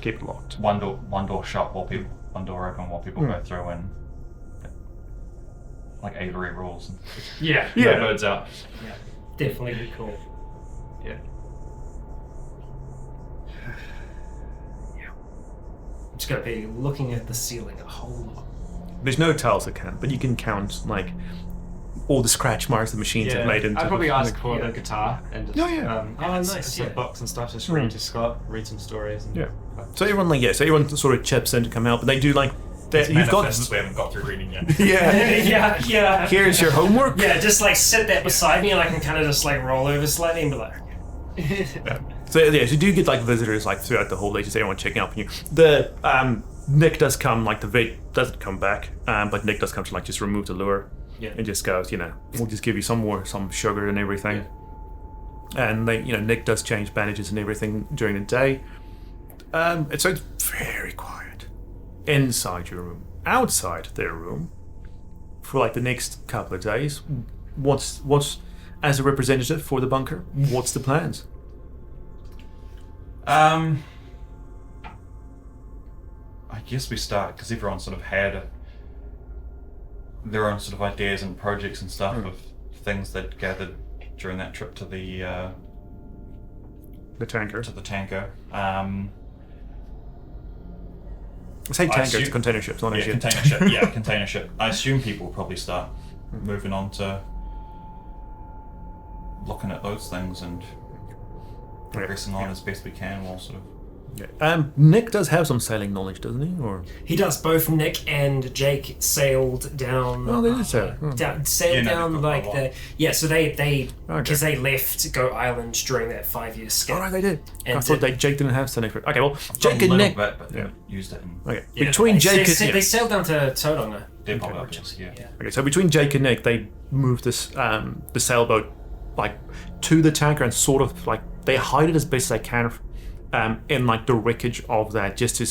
keep it locked. one door shut while people, one door open while people go through, and like aviary rules. Yeah. No birds out. Yeah. Definitely be cool. Yeah. I'm just gonna be looking at the ceiling a whole lot. There's no tiles that count, but you can count like all the scratch marks the machines have made into. I'd probably ask like, for the guitar and just nice, some books and stuff. Just read to Scott, read some stories. And So everyone sort of chips in to come out, but they do like you've got. We haven't got through reading yet. Yeah. Here's your homework. Yeah, just like sit that beside me and I can kind of just like roll over slightly and be like, So so you do get like visitors like throughout the whole day, just everyone checking up on you. The Nick does come, like the vet doesn't come back, but Nick does come to like just remove the lure and just goes, we'll just give you some sugar and everything. And they, Nick does change bandages and everything during the day. It's very quiet inside your room. Outside their room, for like the next couple of days, what's as a representative for the bunker, what's the plans? I guess we start, because everyone sort of had their own sort of ideas and projects and stuff of things that gathered during that trip to the tanker. To the tanker. I say tanker, it's container ships, not a ship. Container ship. Yeah, container ship. I assume people will probably start moving on to looking at those things and progressing on as best we can while sort of. Nick does have some sailing knowledge, doesn't he? Or he does. Both Nick and Jake sailed down. Oh, they did sail. Sailed down like the So they because Okay. they left Goat Island during that 5-year skip. All right, they did. And I thought Jake didn't have sailing. Okay, well, Jake and Nick. Bit, but used it in Okay, Yeah, between Jake they sailed down to Tauranga. depot levels. Yeah. Okay, so between Jake and Nick, they moved this the sailboat like to the tanker and sort of like they hide it as best as they can in like the wreckage of that, just to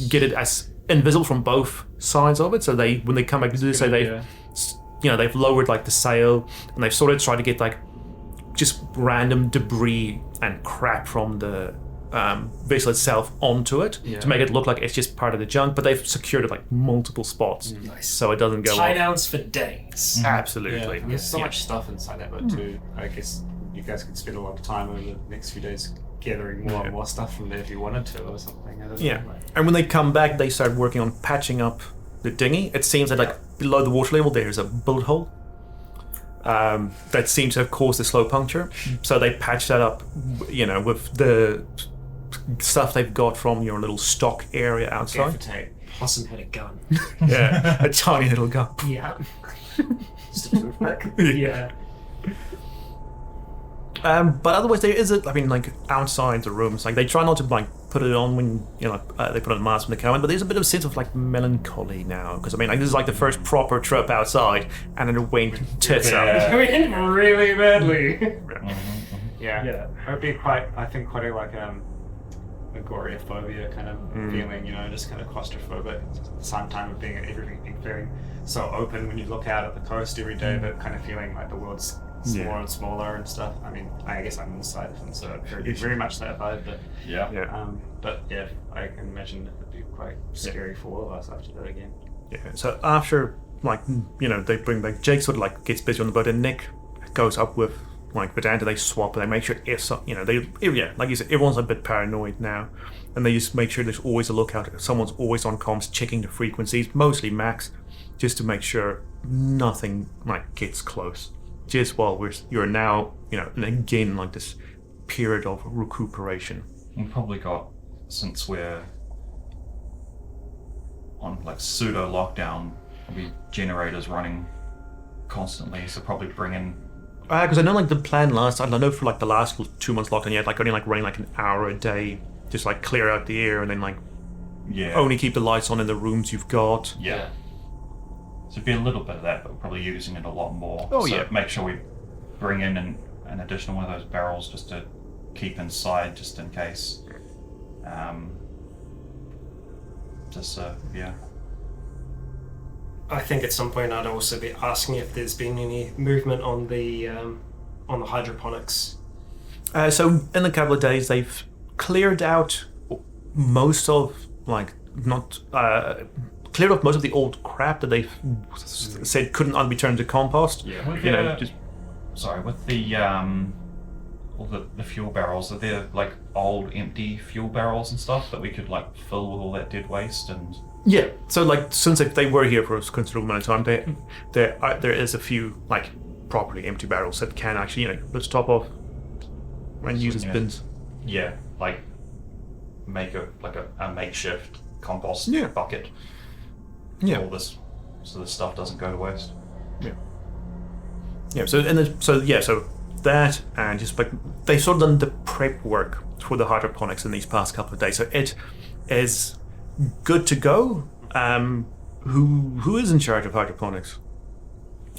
get it as invisible from both sides of it. So they, when they come back to do this, they've lowered like the sail and they've sort of tried to get like just random debris and crap from the vessel itself onto it Yeah. to make it look like it's just part of the junk, but they've secured it like multiple spots, so it doesn't go Tight off. ounce for days. Absolutely. Yeah, there's so much stuff inside that boat too. I guess you guys could spend a lot of time over the next few days gathering more and more stuff from there if you wanted to or something. I don't Yeah, know, like- and when they come back, they start working on patching up the dinghy. It seems that like below the water level, there's a bullet hole that seems to have caused a slow puncture. So they patch that up, with the stuff they've got from your little stock area Gaffer outside. tape. Possum had a gun. Yeah, a tiny little gun. Yeah. Just a toothpick. Yeah. But otherwise, there is outside the rooms, like they try not to put it on when they put on a mask when they come in. But there's a bit of a sense of melancholy now because this is the first proper trip outside, and it went tits up. I mean, really badly. Yeah. It would be quite a agoraphobia kind of feeling, just kind of claustrophobic at the same time of everything being feeling so open when you look out at the coast every day, but kind of feeling like the world's smaller and smaller and stuff. I mean, I guess I'm inside of them, so very much that vibe, but but yeah, I can imagine it would be quite scary for all of us after that again. Yeah. So after they bring back Jake sort of gets busy on the boat, and Nick goes up with Vedanta. They swap and they make sure it's like you said, everyone's a bit paranoid now, and they just make sure there's always a lookout. Someone's always on comms checking the frequencies, mostly Max, just to make sure nothing gets close. Just while you're now and again this period of recuperation. We've probably got, since we're on pseudo lockdown, probably generators running constantly, so probably bring in. Because I know the plan last, I don't know for the last 2 months lockdown, you had only running an hour a day, just clear out the air and then only keep the lights on in the rooms you've got. Yeah. So it'd be a little bit of that, but we're probably using it a lot more. Oh, so yeah. Make sure we bring in an additional one of those barrels just to keep inside, just in case. I think at some point I'd also be asking if there's been any movement on the hydroponics. So in a couple of days, they've cleared out most of cleared off most of the old crap that they've said couldn't be turned into compost. Yeah. With the all the fuel barrels, are there old empty fuel barrels and stuff that we could fill with all that dead waste and? Yeah. So since they were here for a considerable amount of time, there is a few properly empty barrels that can actually let's top off and use as bins. Yeah, make a makeshift compost bucket. Yeah. All this, so this stuff doesn't go to waste. Yeah. Yeah. So that and just they've sort of done the prep work for the hydroponics in these past couple of days. So it is good to go. Who is in charge of hydroponics?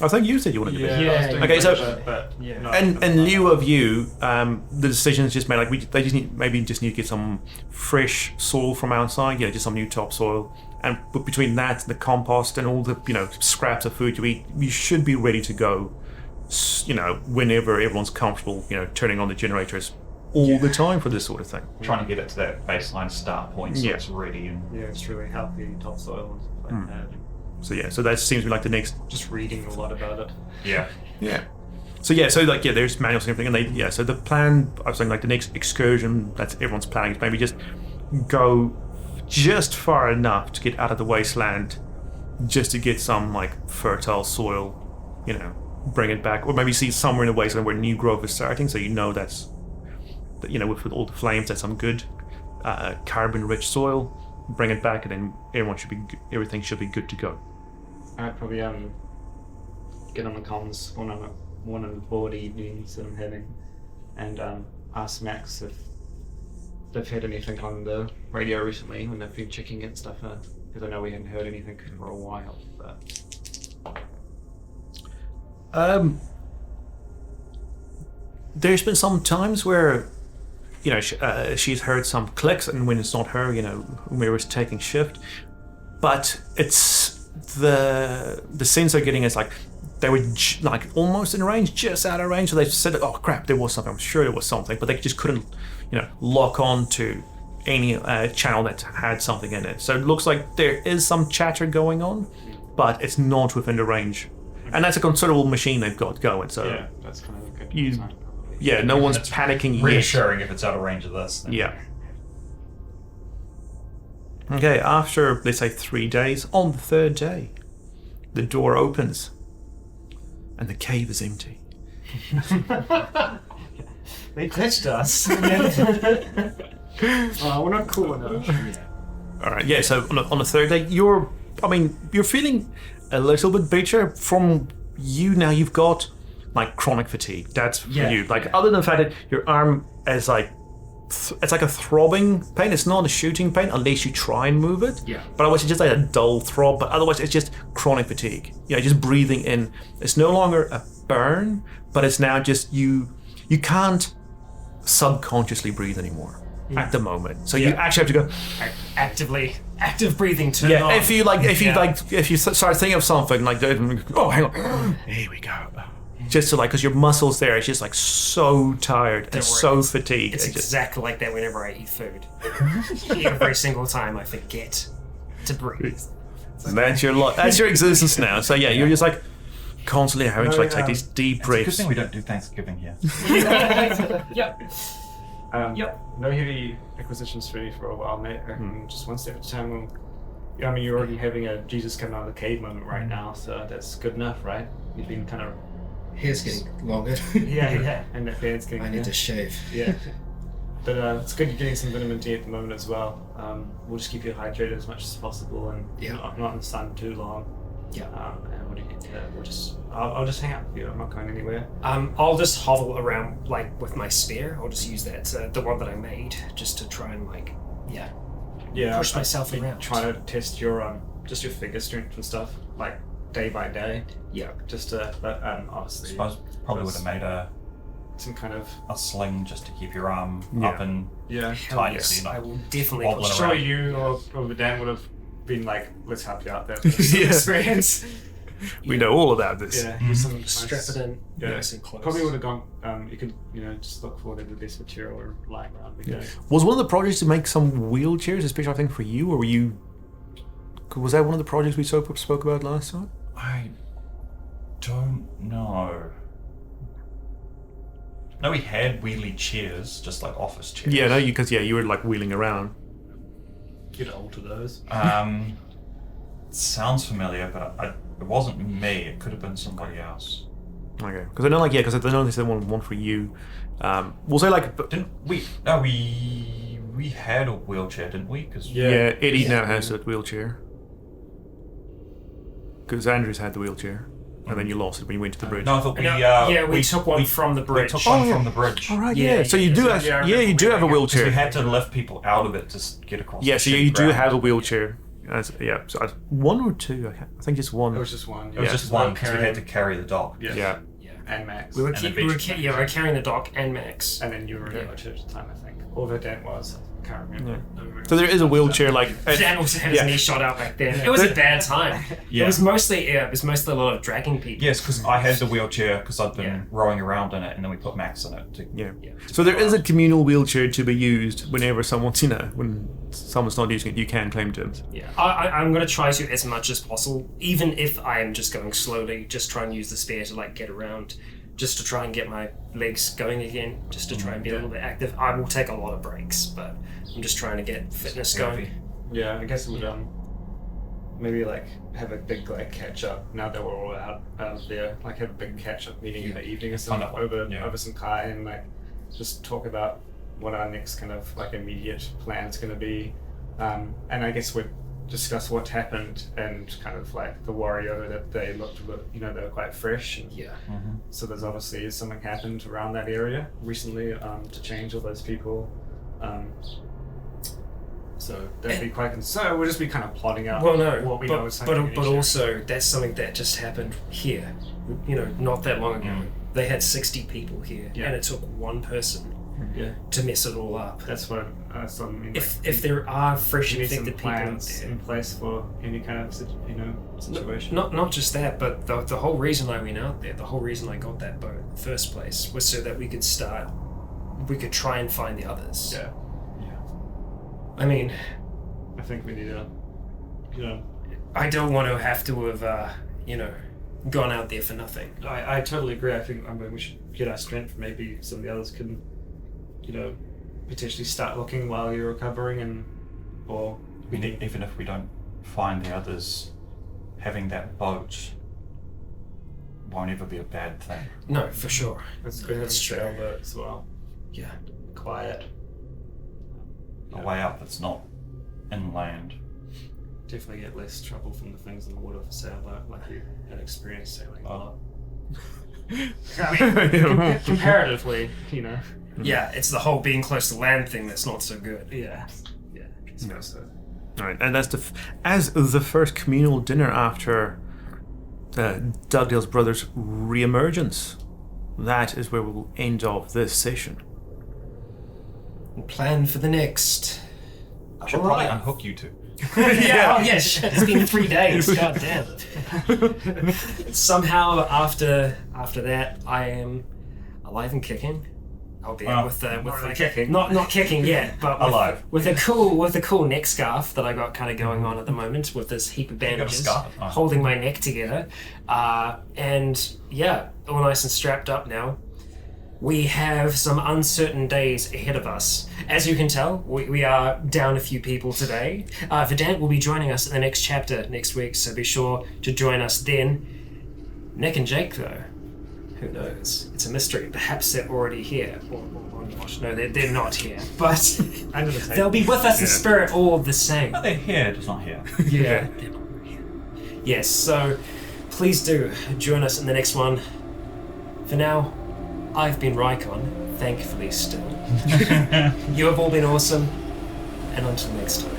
I think you said you wanted to be. Yeah. Okay, so no, in lieu of you, the decision is just made. They just need to get some fresh soil from outside. Just some new topsoil. And between that, the compost, and all the scraps of food you eat, you should be ready to go. Whenever everyone's comfortable, turning on the generators all the time for this sort of thing. Trying to get it to that baseline start point so it's ready. And it's really healthy topsoil and stuff like that. So that seems to be the next. Just reading a lot about it. Yeah. So there's manuals and everything, and so the plan, I was saying the next excursion that everyone's planning is maybe just go just far enough to get out of the wasteland, just to get some fertile soil, bring it back, or maybe see somewhere in the wasteland where new growth is starting, so that's with all the flames, that's some good carbon-rich soil. Bring it back, and then everything should be good to go. I'd probably get on the comms one of the board evenings that I'm having, and ask Max if they've heard anything on the radio recently when they've been checking it and stuff, because I know we hadn't heard anything for a while. But there's been some times where she's heard some clicks, and when it's not her, whoever's taking shift, but it's the sense they're getting is they were like almost in range, just out of range. So they said, "Oh crap, there was something." I'm sure there was something, but they just couldn't, lock on to any channel that had something in it. So it looks like there is some chatter going on, but it's not within the range, and that's a considerable machine they've got going. So Yeah, that's kind of a good sign. yeah, no one's panicking yet. Reassuring if it's out of range of this. Then. Yeah. Okay, after, let's say, 3 days, on the third day, the door opens and the cave is empty. They glitched us. We're not cool enough. All right, yeah, so on the third day, you're feeling a little bit better from you now. You've got, like, chronic fatigue. That's for you. Like, other than the fact that your arm is, like, it's like a throbbing pain. It's not a shooting pain unless you try and move it. Yeah. But otherwise, it's just like a dull throb. But otherwise, it's just chronic fatigue. Yeah, just breathing in. It's no longer a burn, but it's now just you can't subconsciously breathe anymore at the moment. So you actually have to go active breathing. Turn on. if you start thinking of something like, oh, hang on, here we go. Just to because your muscles there, it's just like so tired and so fatigued. It's exactly like that whenever I eat food. Every single time I forget to breathe. That's your existence now. So you're just like constantly having to take these deep breaths. It's a good thing we don't do Thanksgiving here. Yep. No heavy acquisitions for me for a while, mate. Just one step at a time. You're already having a Jesus coming out of the cave moment right now, so that's good enough, right? You've been kind of... Hair's getting longer. Yeah. And that band's getting... I need to shave. Yeah. But it's good you're getting some vitamin D at the moment as well. We'll just keep you hydrated as much as possible and not in the sun too long. Yeah. And I'll just hang out with you. I'm not going anywhere. I'll just hovel around with my spear. I'll just use that, the one that I made, just to try and push myself around. Try to test your just your figure strength and stuff, day by day. Yeah. Just but obviously. I suppose probably would have made some kind of a sling just to keep your arm up and tight, Yes, so you're I not will definitely wobbling push. sure around. you or the Dan would have been like, let's help you out there with some experience. We know all about this. Yeah, here's some Strap it in. Yeah. Nice and close. Probably would have gone. You could just look for the best material or lying around. Was one of the projects to make some wheelchairs, especially I think for you, or were you? Was that one of the projects we spoke about last time? I don't know. No, we had wheelie chairs, just like office chairs. Yeah, no, because you were wheeling around. You'd alter those. Sounds familiar, but it wasn't me. It could have been somebody else. Okay, because I know, because I know they said one for you. We'll say Didn't we? No, we had a wheelchair, didn't we? Cause Eddie now has a wheelchair. Because Andrews had the wheelchair, and then you lost it when you went to the bridge. No, I thought we took one from the bridge. We took one from the bridge. All right, yeah. So you do have, you do have a wheelchair. We had to lift people out of it to get across. Yeah, the so steep you do ground. have a wheelchair. So one or two? I think just one. It was just one. It was just one because we had to carry the dog. Yeah. And Max. We were And carrying the dog and Max. And then you were in at the time, I think. Or the Dan was. I can't remember. So there is a wheelchair Dan also had his knee shot out back then. It was a bad time. Yeah. It was mostly a lot of dragging people. Yes, because I had the wheelchair because I'd been rowing around in it, and then we put Max in it. So there is a communal wheelchair to be used whenever someone's, when someone's not using it, you can claim to it. Yeah, I'm going to try to as much as possible, even if I am just going slowly, just try and use the spear to get around, just to try and get my legs going again, just to try and be a little bit active. I will take a lot of breaks, but I'm just trying to get fitness going. Yeah, I guess it would maybe have a big catch up now that we're all out of there. Have a big catch up meeting in the evening or something over some kai and just talk about what our next kind of immediate plan is going to be. And I guess we'd discuss what happened and kind of the warrior that they looked, they were quite fresh. And so there's obviously something happened around that area recently to change all those people. So that'd be quite. So we'll just be kind of plotting out what we know is happening. But also that's something that just happened here. Not that long ago. They had 60 people here, and it took one person Yeah. to mess it all up. That's what I mean. If there are fresh you need some infected people out plans there. in place for any kind of situation. Not just that, but the whole reason I went out there, the whole reason I got that boat in the first place was so that we could try and find the others. Yeah. I mean, I think we need to, I don't want to have to have, gone out there for nothing. I totally agree. I think we should get our strength. Maybe some of the others can, potentially start looking while you're recovering, Even if we don't find the others, having that boat won't ever be a bad thing. No, for sure. It's good That's to true. have sailboat as well. Yeah. Quiet. A way out that's not inland. Definitely get less trouble from the things in the water for sailboat, like you had experience sailing a lot. Comparatively, Yeah, it's the whole being close to land thing that's not so good. Yeah. I suppose so. All right, and as the first communal dinner after Dugdale's brothers' re-emergence, that is where we will end off this session. And plan for the next. I should probably unhook you two. Shit, it's been 3 days. God damn. Somehow after that, I am alive and kicking. Albeit with the kicking. Not kicking yet, but Alive. with a cool neck scarf that I got kind of going on at the moment with this heap of bandages scarf? Oh. holding my neck together, and all nice and strapped up now. We have some uncertain days ahead of us. As you can tell, we are down a few people today. Verdant will be joining us in the next chapter next week, so be sure to join us then. Nick and Jake, though, who knows? It's a mystery. Perhaps they're already here, or not. No, they're not here, but they'll be with us in spirit all the same. But they're here, just not here. Yeah. They're not here. Yes, so please do join us in the next one. For now, I've been Rykon, thankfully still. You have all been awesome, and until next time.